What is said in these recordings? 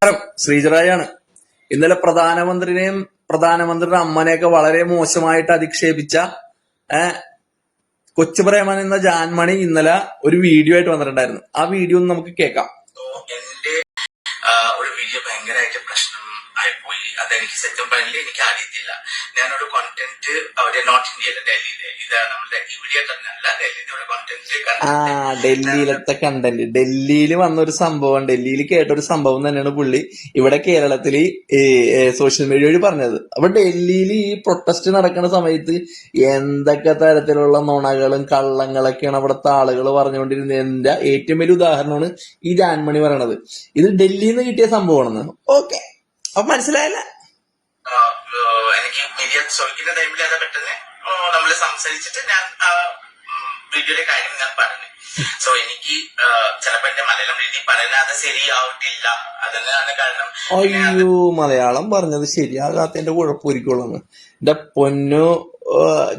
ശ്രീജറായാണ്. ഇന്നലെ പ്രധാനമന്ത്രിയുടെ അമ്മനെയൊക്കെ വളരെ മോശമായിട്ട് അധിക്ഷേപിച്ച കൊച്ചു പ്രേമൻ എന്ന ജാൻമണി ഇന്നലെ ഒരു വീഡിയോ ആയിട്ട് വന്നിട്ടുണ്ടായിരുന്നു. ആ വീഡിയോ ഒന്ന് നമുക്ക് കേൾക്കാം. എന്റെ ഒരു വീഡിയോ ഭയങ്കരമായിട്ട് പ്രശ്നം ആയിപ്പോയി. അതെനിക്ക് സത്യം പറഞ്ഞില്ല, എനിക്ക് അറിയത്തില്ല. ഞാനൊരു കോണ്ടന്റ് അവിടെ നോർത്ത് ഇന്ത്യയിലെ ഡൽഹിയിലെ ഇതാണ് നമ്മുടെ ഇവിടെ തന്നെ അല്ല ഡൽഹിയിലെ ഒരു കോണ്ടന്റ് ഡൽഹിയിലത്തെ കണ്ടന്റ് ഡൽഹിയിൽ വന്നൊരു സംഭവം, ഡൽഹിയിൽ കേട്ടൊരു സംഭവം തന്നെയാണ് പുള്ളി ഇവിടെ കേരളത്തില് സോഷ്യൽ മീഡിയ വഴി പറഞ്ഞത്. അപ്പൊ ഡൽഹിയിൽ ഈ പ്രൊട്ടസ്റ്റ് നടക്കുന്ന സമയത്ത് എന്തൊക്കെ തരത്തിലുള്ള നുണകളും കള്ളങ്ങളൊക്കെയാണ് അവിടുത്തെ ആളുകൾ പറഞ്ഞുകൊണ്ടിരുന്നതിന്റെ ഏറ്റവും വലിയ ഉദാഹരണമാണ് ഈ ജാൻമണി പറയണത്. ഇത് ഡൽഹിയിൽ നിന്ന് കിട്ടിയ സംഭവമാണെന്ന്. ഓക്കെ, അപ്പൊ മനസ്സിലായല്ല. എനിക്ക് മീഡിയ ചോദിക്കുന്ന ടൈമിൽ അത് പെട്ടെന്ന് നമ്മൾ സംസാരിച്ചിട്ട് ഞാൻ വീഡിയോയുടെ കാര്യം ഞാൻ പറഞ്ഞു. സോ എനിക്ക് ചിലപ്പോ എന്റെ മലയാളം രീതി പറയുന്നത് അത് ശരിയാവട്ടില്ല. അതന്നെയാണ് കാരണം. അയ്യോ, മലയാളം പറഞ്ഞത് ശരിയാകാത്തതിന്റെ കുഴപ്പമൊരിക്കുള്ളൂ. എന്റെ പൊന്നു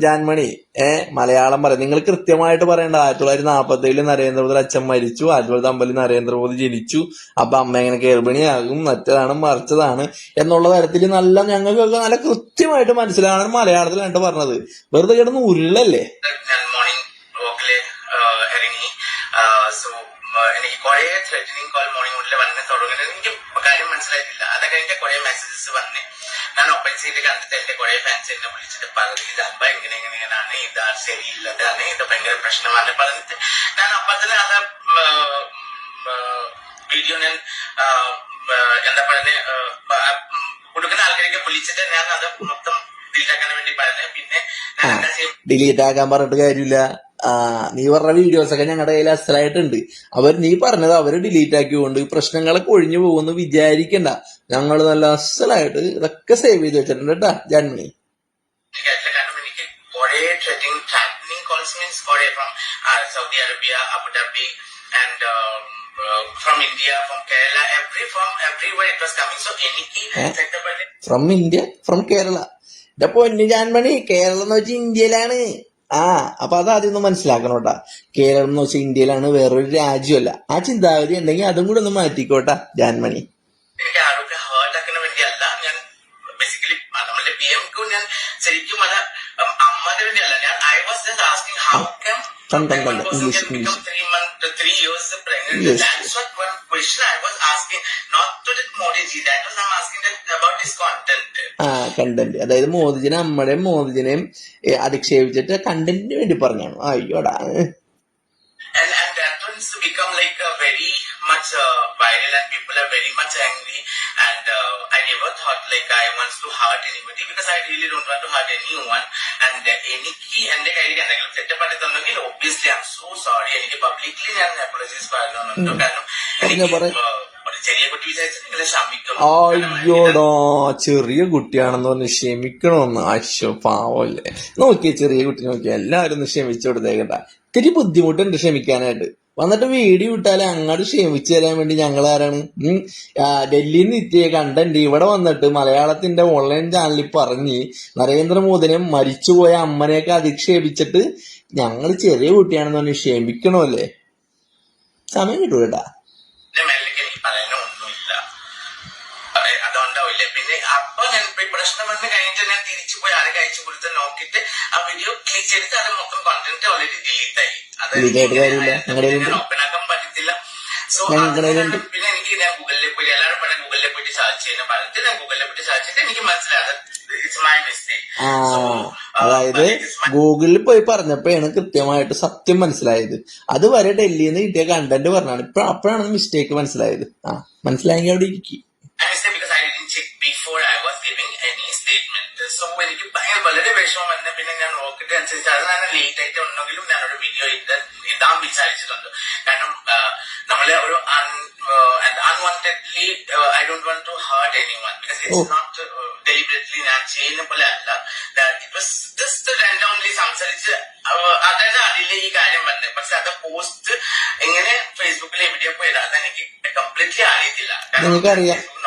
ജാൻമണി, മലയാളം പറയാം. നിങ്ങൾ കൃത്യമായിട്ട് പറയണ്ട. 1947 നരേന്ദ്രമോദി അച്ഛൻ മരിച്ചു, 1950 നരേന്ദ്രമോദി ജനിച്ചു, അപ്പൊ അമ്മ എങ്ങനെ ഗർഭിണിയാകും, മറ്റതാണ് മറിച്ചതാണ് എന്നുള്ള തരത്തിൽ നല്ല ഞങ്ങൾക്കൊക്കെ നല്ല കൃത്യമായിട്ട് മനസ്സിലാകാൻ മലയാളത്തിലാണ് പറഞ്ഞത്. വെറുതെ കിടന്ന് ഉരുളല്ലേ. മോർണിംഗ് വോക്കില് ഇറങ്ങി. സോ എനിക്ക് കുറെ ത്രെറ്റനിങ് കോൾ മോർണിംഗ് വോക്കില് വന്ന് തുടങ്ങുന്നത് എനിക്ക് കാര്യം മനസ്സിലായിട്ടില്ല. അത് കഴിഞ്ഞ കുറെ മെസ്സേജസ് വന്ന് ഞാൻ ഓപ്പൺ ചെയ്ത് കണ്ടിട്ട് എന്റെ കുറെ ഫാൻസ് എന്നെ വിളിച്ചിട്ട് പറഞ്ഞു ഇത് അബ്ബ ഇങ്ങനെയാണ്, ഇതാണ് ശരിയില്ലതാണ്, ഇത് ഭയങ്കര പ്രശ്നമാണ് പറഞ്ഞിട്ട് ഞാൻ അപ്പൊ തന്നെ അത് വീഡിയോ ഞാൻ എന്താ പറയുന്നത് കൊടുക്കുന്ന ആൾക്കാരൊക്കെ വിളിച്ചിട്ട് ഞാൻ അത് മൊത്തം ഡിലീറ്റ് ആക്കാൻ വേണ്ടി പറഞ്ഞു. പിന്നെ ഡിലീറ്റ് ആക്കാൻ പറഞ്ഞിട്ട് കാര്യമില്ല. നീ പറഞ്ഞ വീഡിയോസ് ഒക്കെ ഞങ്ങളുടെ കയ്യിൽ അസലായിട്ടുണ്ട്. നീ പറഞ്ഞത് അവര് ഡിലീറ്റ് ആക്കിക്കൊണ്ട് പ്രശ്നങ്ങളൊക്കെ ഒഴിഞ്ഞു പോകുമെന്ന് വിചാരിക്കണ്ട. ഞങ്ങൾ നല്ല അസലായിട്ട് ഇതൊക്കെ സേവ് ചെയ്ത് വെച്ചിട്ടുണ്ട് കേട്ടാ ജാൻമണി. കാരണം എനിക്ക് കുറെ threatening calls means കുറെ from Saudi Arabia, Abu Dhabi and from India, from Kerala, everywhere it was coming. So എനിക്ക് from India, from Kerala. എന്റെ പൊന്നു ജാൻമണി, കേരളം എന്ന് വെച്ചാൽ ഇന്ത്യയിലാണ്. അപ്പൊ അതാദ്യം ഒന്ന് മനസ്സിലാക്കണം കേട്ടാ. കേരളം എന്ന് വെച്ചാൽ ഇന്ത്യയിലാണ്, വേറൊരു രാജ്യമല്ല. ആ ചിന്താഗതി ഉണ്ടെങ്കിൽ അതും കൂടെ ഒന്ന് മാറ്റിക്കോട്ടാ ജാൻമണി. എനിക്ക് ആരോഗ്യ ഹേർട്ട് ആക്കുന്ന വേണ്ടിയല്ല ഞാൻ ബേസിക്കലി നമ്മളുടെ PMക്ക് ഞാൻ ശരിക്കും അത് അമ്മയുടെ വേണ്ടിയല്ല. ഞാൻ I was just asking how come English. 3 years pregnant. That's what one question I was asking, not to the Modi ji. That was I'm asking about this content. Content, അതായത് മോദിജിനെയും അധിക്ഷേപിച്ചിട്ട് കണ്ടന്റിന് വേണ്ടി പറഞ്ഞാണ്. അയ്യോടാ. And that one's become like a very much viral and people are very much angry. And I never thought like I want to hurt anybody because I really don't want to hurt anyone. And എനിക്ക് എന്റെ കയ്യിൽ എന്തെങ്കിലും തെറ്റപ്പെട്ടിട്ടുണ്ടെങ്കിൽ obviously I'm so sorry. എനിക്ക് publicly ഞാൻ apologise പറയുന്നുണ്ട്. കാരണം ഒരു ചെറിയ കുട്ടി വിചാരിച്ചാൽ നിങ്ങൾ ക്ഷമിക്കണം. അയ്യോടാ, ചെറിയ കുട്ടിയാണെന്ന് പറഞ്ഞ് ക്ഷമിക്കണമെന്ന്. അശ്വ പാവല്ലേ. നോക്കിയ ചെറിയ കുട്ടി നോക്കിയ എല്ലാവരും ഒന്ന് ക്ഷമിച്ചു കൊടുത്തേക്കട്ടാ. ഇത്തിരി ബുദ്ധിമുട്ടുണ്ട് ക്ഷമിക്കാനായിട്ട്. വന്നിട്ട് വീഡിയോ വിട്ടാലേ അങ്ങോട്ട് ക്ഷമിച്ചു തരാൻ വേണ്ടി ഞങ്ങൾ ആരാണ്? ഡൽഹിയിൽ നിന്ന് എത്തിയ കണ്ടന്റ് ഇവിടെ വന്നിട്ട് മലയാളത്തിന്റെ ഓൺലൈൻ ചാനലിൽ പറഞ്ഞ് നരേന്ദ്രമോദിനെ മരിച്ചുപോയ അമ്മനെയൊക്കെ അധിക്ഷേപിച്ചിട്ട് ഞങ്ങൾ ചെറിയ കുട്ടിയാണെന്ന് പറഞ്ഞ് ക്ഷമിക്കണമല്ലേ. സമയം കിട്ടൂട്ടാ. അതുകൊണ്ടാവില്ലേ. പിന്നെ അപ്പൊ ഞാൻ പ്രശ്നം വന്ന് കഴിഞ്ഞിട്ട് ഞാൻ തിരിച്ചു പോയി ആരെ കഴിച്ചു കൊടുത്ത് നോക്കിയിട്ട് ആ വീഡിയോ ക്ലിക്ക് ചെയ്തിട്ട് അത് മൊത്തം കോണ്ടന്റ് ഓൾറെഡി ഡിലീറ്റ് ആയി. അത് ഓപ്പൺ ആക്കാൻ പറ്റത്തില്ല. സോ പിന്നെ എനിക്ക് ഞാൻ ഗൂഗിളിൽ പോയി എല്ലാവരും പറഞ്ഞ ഗൂഗിളിൽ പോയിട്ട് സെർച്ച് ചെയ്യുന്ന പറഞ്ഞിട്ട് ഞാൻ ഗൂഗിളിൽ പോയിട്ട് സെർച്ച് ചെയ്തിട്ട് എനിക്ക് മനസ്സിലായത് ഇറ്റ്സ് മൈ മിസ്റ്റേക്ക്. അതായത് ഗൂഗിളിൽ പോയി പറഞ്ഞപ്പോഴാണ് കൃത്യമായിട്ട് സത്യം മനസ്സിലായത്. അതുവരെ ഡൽഹിയിൽ നിന്ന് കിട്ടിയ കണ്ടന്റ് പറഞ്ഞാണ് അപ്പോഴാണ് മിസ്റ്റേക്ക് മനസ്സിലായത്. മനസ്സിലായെങ്കിൽ അവിടെ ഇരിക്കും. സോ എനിക്ക് വളരെ വിഷമം വന്നെ. പിന്നെ ഞാൻ നോക്കിയിട്ട് അനുസരിച്ച് അത് ഞാൻ ലേറ്റ് ആയിട്ട് ഉണ്ടെങ്കിലും ഞാനൊരു വീഡിയോ ഇടാൻ വിചാരിച്ചിട്ടുണ്ട്. കാരണം നമ്മളെ ഒരു unwantedly I don't want to hurt anyone because it's not deliberately ഞാൻ ചെയ്യുന്ന പോലെ അല്ല. ഇറ്റ് വാസ് ജസ്റ്റ് randomly സംസാരിച്ച് അതായത് അതിലെ ഈ കാര്യം വന്നത്. പക്ഷെ അത് പോസ്റ്റ് എങ്ങനെ ഫേസ്ബുക്കിൽ എവിടെയോ പോയത് അതെനിക്ക് കംപ്ലീറ്റ്ലി അറിയത്തില്ല. കാരണം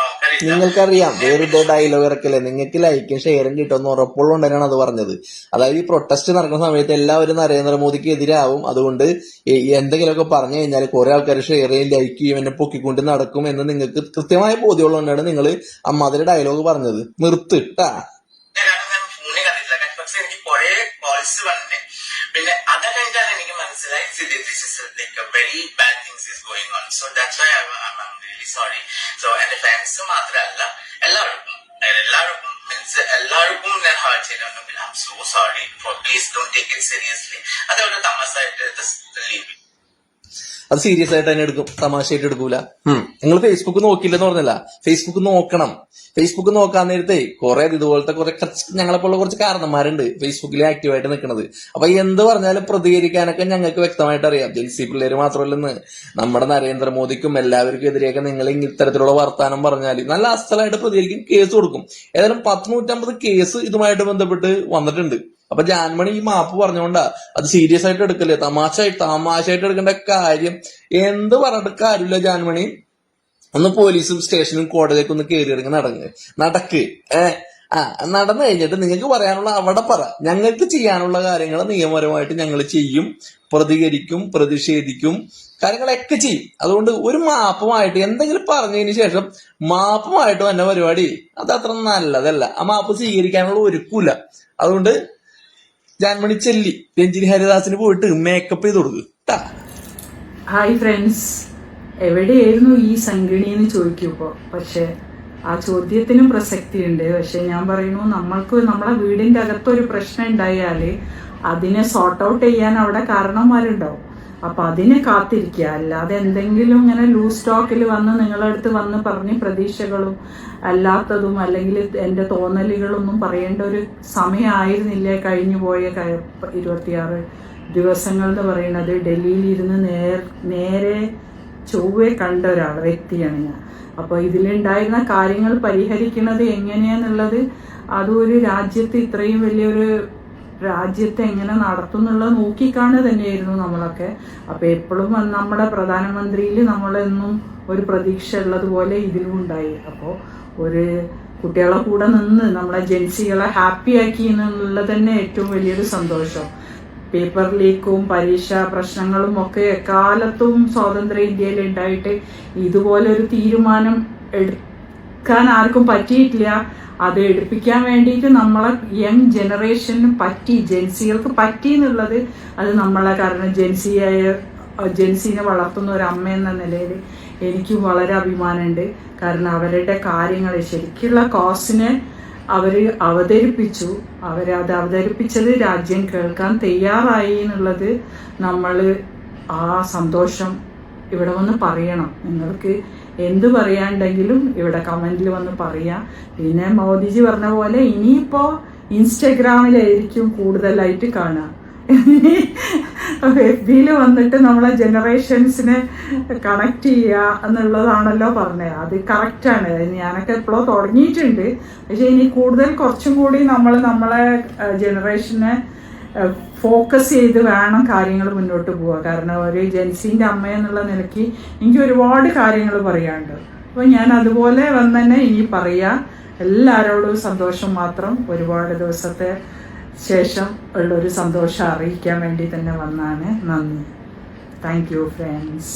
നോക്കാൻ അറിയില്ല. നിങ്ങൾക്കറിയാം പിന്നെ വെറുതെ ഡയലോഗ് ഇറക്കല്ലേ, നിങ്ങൾക്ക് ലൈക്കും ഷെയറും കിട്ടുമെന്ന് ഉറപ്പുള്ളതുകൊണ്ടാണ് അത് പറഞ്ഞത്. അതായത് ഈ പ്രൊട്ടസ്റ്റ് നടക്കുന്ന സമയത്ത് എല്ലാവരും നരേന്ദ്രമോദിക്ക് എതിരാവും. അതുകൊണ്ട് എന്തെങ്കിലുമൊക്കെ പറഞ്ഞു കഴിഞ്ഞാൽ കുറെ ആൾക്കാർ ഷെയർ ചെയ്യും, ലൈക്ക് ചെയ്യും, എന്നെ പൊക്കിക്കൊണ്ട് നടക്കും എന്ന് നിങ്ങൾക്ക് കൃത്യമായ ബോധ്യമുള്ളതുകൊണ്ടാണ് നിങ്ങൾ അമ്മാതിരി ഡയലോഗ് പറഞ്ഞത്. നിർത്തിട്ടാ. ഞാൻ ഫോണിൽ കണ്ടിട്ടില്ല, പക്ഷെ എനിക്ക് കുറെ കോൾസ് വന്നിട്ട് പിന്നെ അത് കഴിഞ്ഞാൽ എനിക്ക് മനസ്സിലായി this is like very bad things is going on. So that's why I am really sorry. So എന്റെ ഫാൻസ് മാത്രമല്ല എല്ലാവർക്കും മീൻസ് എല്ലാവർക്കും ഞാൻ ഹേർട്ട് ചെയ്തിട്ടുണ്ടെങ്കിൽ I am so sorry. Please don't take it seriously. അതൊരു തമാശയായിട്ട് ലീവ്. അത് സീരിയസ് ആയിട്ട് തന്നെ എടുക്കും, തമാശയായിട്ട് എടുക്കൂല. നിങ്ങൾ ഫേസ്ബുക്ക് നോക്കിയില്ലെന്ന് പറഞ്ഞല്ല, ഫേസ്ബുക്ക് നോക്കണം. ഫേസ്ബുക്ക് നോക്കാൻ നേരത്തെ കുറെ ഇതുപോലത്തെ കുറെ ഞങ്ങളെപ്പോലുള്ള കുറച്ച് കാരണന്മാരുണ്ട് ഫേസ്ബുക്കിൽ ആക്റ്റീവായിട്ട് നിൽക്കുന്നത്. അപ്പൊ എന്ത് പറഞ്ഞാലും പ്രതികരിക്കാനൊക്കെ ഞങ്ങൾക്ക് വ്യക്തമായിട്ട് അറിയാം. ജെൻസി പിള്ളേര് മാത്രമല്ലെന്ന്, നമ്മുടെ നരേന്ദ്രമോദിക്കും എല്ലാവർക്കും എതിരെയൊക്കെ നിങ്ങൾ ഇത്തരത്തിലുള്ള വർത്താനം പറഞ്ഞാൽ നല്ല അസ്ഥലായിട്ട് പ്രതികരിക്കും, കേസ് കൊടുക്കും. ഏതായാലും 150 കേസ് ഇതുമായിട്ട് ബന്ധപ്പെട്ട് വന്നിട്ടുണ്ട്. അപ്പൊ ജാൻമണി ഈ മാപ്പ് പറഞ്ഞോണ്ടാ അത് സീരിയസ് ആയിട്ട് എടുക്കല്ലേ, തമാശയായിട്ട് എടുക്കേണ്ട കാര്യം എന്ത് പറഞ്ഞിട്ട് കാര്യമില്ല. ജാൻമണി ഒന്ന് പോലീസും സ്റ്റേഷനും കോടതിയൊക്കെ ഒന്ന് കയറി ഇറങ്ങി നടക്ക്. നടന്നു കഴിഞ്ഞിട്ട് നിങ്ങൾക്ക് പറയാനുള്ള അവിടെ പറ. ഞങ്ങൾക്ക് ചെയ്യാനുള്ള കാര്യങ്ങൾ നിയമപരമായിട്ട് ഞങ്ങൾ ചെയ്യും, പ്രതികരിക്കും, പ്രതിഷേധിക്കും, കാര്യങ്ങളൊക്കെ ചെയ്യും. അതുകൊണ്ട് ഒരു മാപ്പുമായിട്ട് എന്തെങ്കിലും പറഞ്ഞതിന് ശേഷം മാപ്പുമായിട്ട് വന്ന പരിപാടി അത് അത്ര നല്ലതല്ല. ആ മാപ്പ് സ്വീകരിക്കാനുള്ള ഒരുക്കൂല. അതുകൊണ്ട് ജാൻമണി ചെല്ലി രഞ്ജിനി ഹരിദാസിന് പോയിട്ട് മേക്കപ്പ് ചെയ്ത് കൊടുക്കുക. ഹായ് ഫ്രണ്ട്സ്, എവിടെയായിരുന്നു ഈ സംഗിണി എന്ന് ചോദിക്കുമ്പോൾ, പക്ഷെ ആ ചോദ്യത്തിനും പ്രസക്തിയുണ്ട്. പക്ഷെ ഞാൻ പറയുന്നു, നമ്മൾക്ക് നമ്മളെ വീടിന്റെ അകത്തൊരു പ്രശ്നം ഉണ്ടായാൽ അതിനെ സോർട്ട് ഔട്ട് ചെയ്യാൻ അവിടെ കാരണന്മാരുണ്ടാവും. അപ്പൊ അതിനെ കാത്തിരിക്കുക, അല്ലാതെ എന്തെങ്കിലും ഇങ്ങനെ ലൂസ് സ്റ്റോക്കിൽ വന്ന് നിങ്ങളുടെ അടുത്ത് വന്ന് പറഞ്ഞ് പ്രതീക്ഷകളും അല്ലാത്തതും അല്ലെങ്കിൽ എൻ്റെ തോന്നലുകളൊന്നും പറയേണ്ട ഒരു സമയമായിരുന്നില്ല കഴിഞ്ഞു പോയ 26 ദിവസങ്ങൾ എന്ന് പറയുന്നത്. ഡൽഹിയിൽ ഇരുന്ന് നേരെ ചൊവ്വെ കണ്ട വ്യക്തിയാണ് ഞാൻ. അപ്പോൾ ഇതിലുണ്ടായിരുന്ന കാര്യങ്ങൾ പരിഹരിക്കുന്നത് എങ്ങനെയാന്നുള്ളത്, അതും ഒരു രാജ്യത്ത് ഇത്രയും വലിയൊരു രാജ്യത്തെ എങ്ങനെ നടത്തുന്നുള്ളത് നോക്കിക്കാണുക തന്നെയായിരുന്നു നമ്മളൊക്കെ. അപ്പോൾ എപ്പോഴും നമ്മുടെ പ്രധാനമന്ത്രിയിൽ നമ്മളെന്നും ഒരു പ്രതീക്ഷ ഉള്ളതുപോലെ ഇതിലും ഉണ്ടായി. അപ്പോൾ ഒരു കുട്ടികളെ കൂടെ നിന്ന് നമ്മളെ ജെൻസികളെ ഹാപ്പിയാക്കി എന്നുള്ളത് തന്നെ ഏറ്റവും വലിയൊരു സന്തോഷം. പേപ്പർ ലീക്കും പരീക്ഷ പ്രശ്നങ്ങളും ഒക്കെ എക്കാലത്തും സ്വതന്ത്ര ഇന്ത്യയിൽ ഉണ്ടായിട്ട് ഇതുപോലെ ഒരു തീരുമാനം എടുക്കാൻ ആർക്കും പറ്റിയിട്ടില്ല. അത് എടുപ്പിക്കാൻ വേണ്ടിയിട്ട് നമ്മളെ യങ് ജനറേഷന് പറ്റി, ജെൻസികൾക്ക് പറ്റി എന്നുള്ളത് അത് നമ്മളെ, കാരണം ജെൻസിനെ വളർത്തുന്ന ഒരു അമ്മ എന്ന നിലയിൽ എനിക്കും വളരെ അഭിമാനമുണ്ട്. കാരണം അവരുടെ കാര്യങ്ങൾ ശരിക്കുള്ള കോസിനെ അവർ അവതരിപ്പിച്ചു. അവരത് അവതരിപ്പിച്ചത് രാജ്യം കേൾക്കാൻ തയ്യാറായി എന്നുള്ളത് നമ്മൾ ആ സന്തോഷം ഇവിടെ വന്ന് പറയണം. നിങ്ങൾക്ക് എന്ത് പറയാണ്ടെങ്കിലും ഇവിടെ കമന്റിൽ വന്ന് പറയാം. പിന്നെ മോദിജി പറഞ്ഞ പോലെ ഇനിയിപ്പോൾ ഇൻസ്റ്റഗ്രാമിലായിരിക്കും കൂടുതലായിട്ട് കാണുക. FBയിൽ വന്നിട്ട് നമ്മളെ ജനറേഷൻസിനെ കണക്ട് ചെയ്യുക എന്നുള്ളതാണല്ലോ പറഞ്ഞത്. അത് കറക്റ്റാണ്. ഞാനൊക്കെ എപ്പോഴോ തുടങ്ങിയിട്ടുണ്ട്. പക്ഷെ ഇനി കൂടുതൽ കുറച്ചും കൂടി നമ്മളെ ജനറേഷനെ ഫോക്കസ് ചെയ്ത് വേണം കാര്യങ്ങൾ മുന്നോട്ട് പോവുക. കാരണം ഒരു ജെൻസിൻ്റെ അമ്മ എന്നുള്ള നിലയ്ക്ക് എനിക്ക് ഒരുപാട് കാര്യങ്ങൾ പറയാനുണ്ട്. അപ്പോൾ ഞാൻ അതുപോലെ വന്ന് തന്നെ ഇനി പറയാം. എല്ലാവരോടും സന്തോഷം മാത്രം. ഒരുപാട് ദിവസത്തെ ശേഷം ഉള്ളൊരു സന്തോഷം അറിയിക്കാൻ വേണ്ടി തന്നെ വന്നാണ്. നന്ദി. Thank you friends.